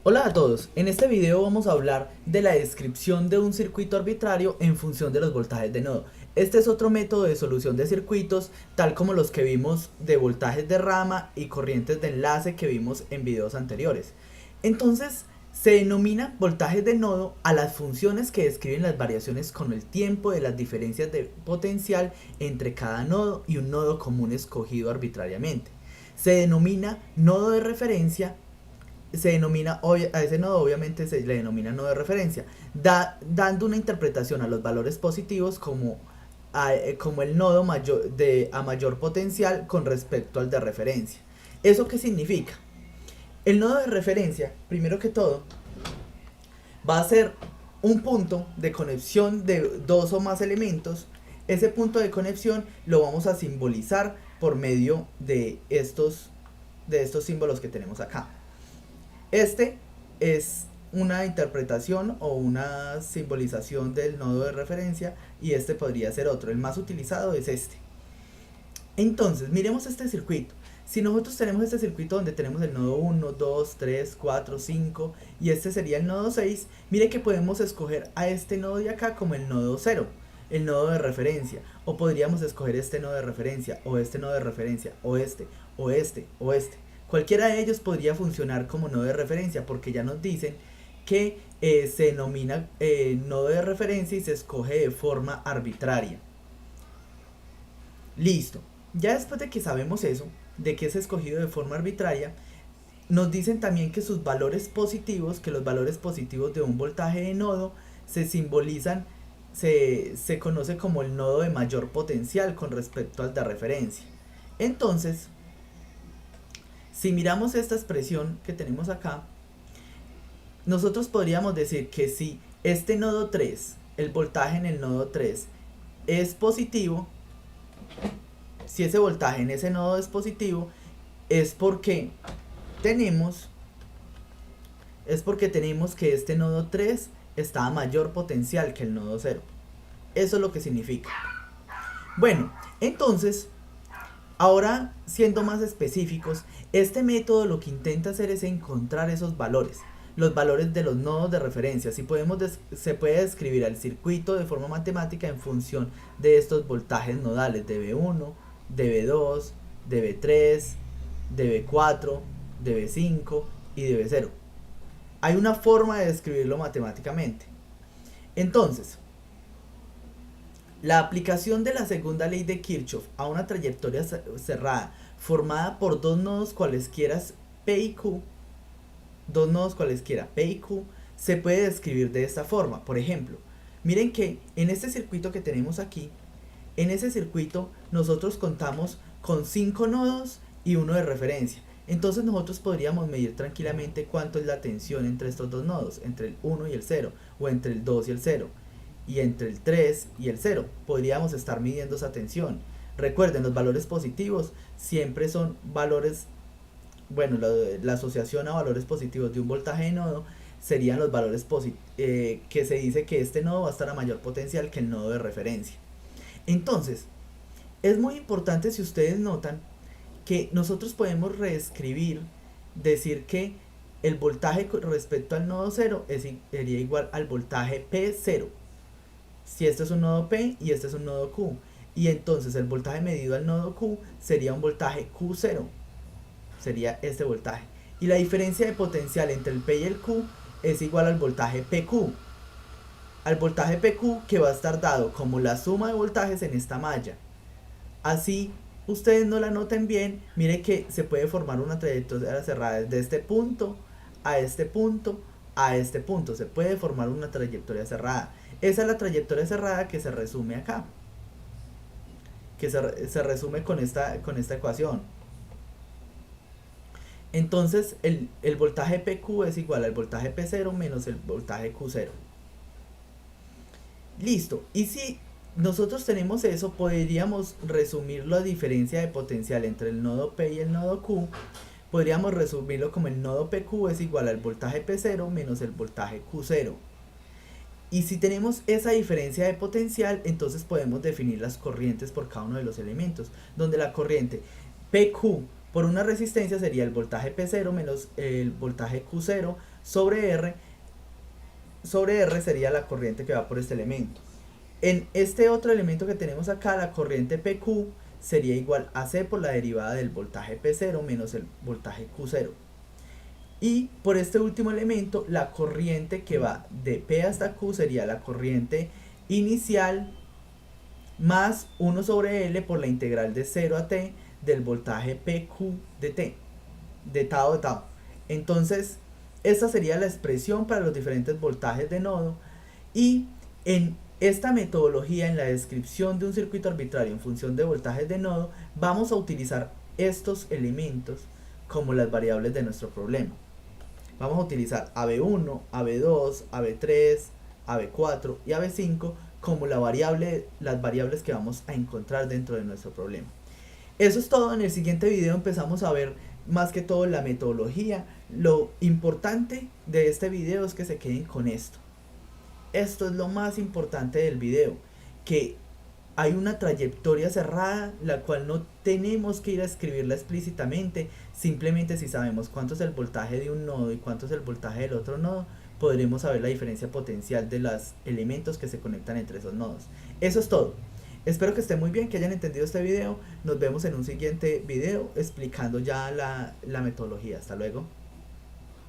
Hola a todos, en este video vamos a hablar de la descripción de un circuito arbitrario en función de los voltajes de nodo. Este es otro método de solución de circuitos, tal como los que vimos de voltajes de rama y corrientes de enlace que vimos en videos anteriores. Entonces, se denomina voltajes de nodo a las funciones que describen las variaciones con el tiempo de las diferencias de potencial entre cada nodo y un nodo común escogido arbitrariamente. Se denomina nodo de referencia. A ese nodo obviamente se le denomina nodo de referencia, dando una interpretación a los valores positivos como el nodo a mayor potencial con respecto al de referencia. ¿Eso qué significa? El nodo de referencia, primero que todo, va a ser un punto de conexión de dos o más elementos. Ese punto de conexión lo vamos a simbolizar por medio de estos símbolos que tenemos acá. Este es una interpretación o una simbolización del nodo de referencia y este podría ser otro. El más utilizado es este. Entonces, miremos este circuito. Si nosotros tenemos este circuito donde tenemos el nodo 1, 2, 3, 4, 5 y este sería el nodo 6, mire que podemos escoger a este nodo de acá como el nodo 0, el nodo de referencia, o podríamos escoger este nodo de referencia, o este nodo de referencia, o este, o este, o este. Cualquiera de ellos podría funcionar como nodo de referencia porque ya nos dicen que se denomina nodo de referencia y se escoge de forma arbitraria. Listo. Ya después de que sabemos eso, de que es escogido de forma arbitraria, nos dicen también que sus valores positivos, que los valores positivos de un voltaje de nodo se simbolizan, se conoce como el nodo de mayor potencial con respecto al de referencia. Entonces, si miramos esta expresión que tenemos acá, nosotros podríamos decir que si este nodo 3, el voltaje en el nodo 3 es positivo, si ese voltaje en ese nodo es positivo, es porque tenemos que este nodo 3 está a mayor potencial que el nodo 0. Eso es lo que significa. Bueno, entonces, ahora siendo más específicos, este método lo que intenta hacer es encontrar esos valores, los valores de los nodos de referencia. Si se puede describir el circuito de forma matemática en función de estos voltajes nodales de V1, de V2, de V3, de V4, de V5 y de V0. Hay una forma de describirlo matemáticamente. Entonces, la aplicación de la segunda ley de Kirchhoff a una trayectoria cerrada formada por dos nodos cualesquiera P y Q, se puede describir de esta forma. Por ejemplo, miren que en este circuito que tenemos aquí, en ese circuito nosotros contamos con 5 nodos y uno de referencia. Entonces nosotros podríamos medir tranquilamente cuánto es la tensión entre estos dos nodos, entre el 1 y el 0, o entre el 2 y el 0, y entre el 3 y el 0. Podríamos estar midiendo esa tensión. Recuerden, los valores positivos siempre son valores, bueno, la asociación a valores positivos de un voltaje de nodo serían los valores que se dice que este nodo va a estar a mayor potencial que el nodo de referencia. Entonces, es muy importante, si ustedes notan, que nosotros podemos reescribir, decir que el voltaje con respecto al nodo 0 sería igual al voltaje P0. Si este es un nodo P y este es un nodo Q. Y entonces el voltaje medido al nodo Q sería un voltaje Q0. Sería este voltaje. Y la diferencia de potencial entre el P y el Q es igual al voltaje PQ. Al voltaje PQ que va a estar dado como la suma de voltajes en esta malla. Así ustedes no la noten bien, mire que se puede formar una trayectoria cerrada desde este punto a este punto a este punto. Se puede formar una trayectoria cerrada. Esa es la trayectoria cerrada que se resume acá. Que se resume con esta ecuación. Entonces el voltaje PQ es igual al voltaje P0 menos el voltaje Q0. Listo. Y si nosotros tenemos eso, podríamos resumir la diferencia de potencial entre el nodo P y el nodo Q. Podríamos resumirlo como el nodo PQ es igual al voltaje P0 menos el voltaje Q0. Y si tenemos esa diferencia de potencial, entonces podemos definir las corrientes por cada uno de los elementos, donde la corriente PQ por una resistencia sería el voltaje P0 menos el voltaje Q0 sobre R sería la corriente que va por este elemento. En este otro elemento que tenemos acá, la corriente PQ sería igual a C por la derivada del voltaje P0 menos el voltaje Q0. Y por este último elemento, la corriente que va de P hasta Q sería la corriente inicial más 1 sobre L por la integral de 0 a T del voltaje PQ de T, de tau de tau. Entonces, esta sería la expresión para los diferentes voltajes de nodo. Y en esta metodología, en la descripción de un circuito arbitrario en función de voltajes de nodo, vamos a utilizar estos elementos como las variables de nuestro problema. Vamos a utilizar AB1, AB2, AB3, AB4 y AB5 como las variables que vamos a encontrar dentro de nuestro problema. Eso es todo. En el siguiente video empezamos a ver más que todo la metodología. Lo importante de este video es que se queden con esto. Esto es lo más importante del video, que hay una trayectoria cerrada, la cual no tenemos que ir a escribirla explícitamente. Simplemente si sabemos cuánto es el voltaje de un nodo y cuánto es el voltaje del otro nodo, podremos saber la diferencia potencial de los elementos que se conectan entre esos nodos. Eso es todo. Espero que estén muy bien, que hayan entendido este video. Nos vemos en un siguiente video explicando ya la metodología. Hasta luego.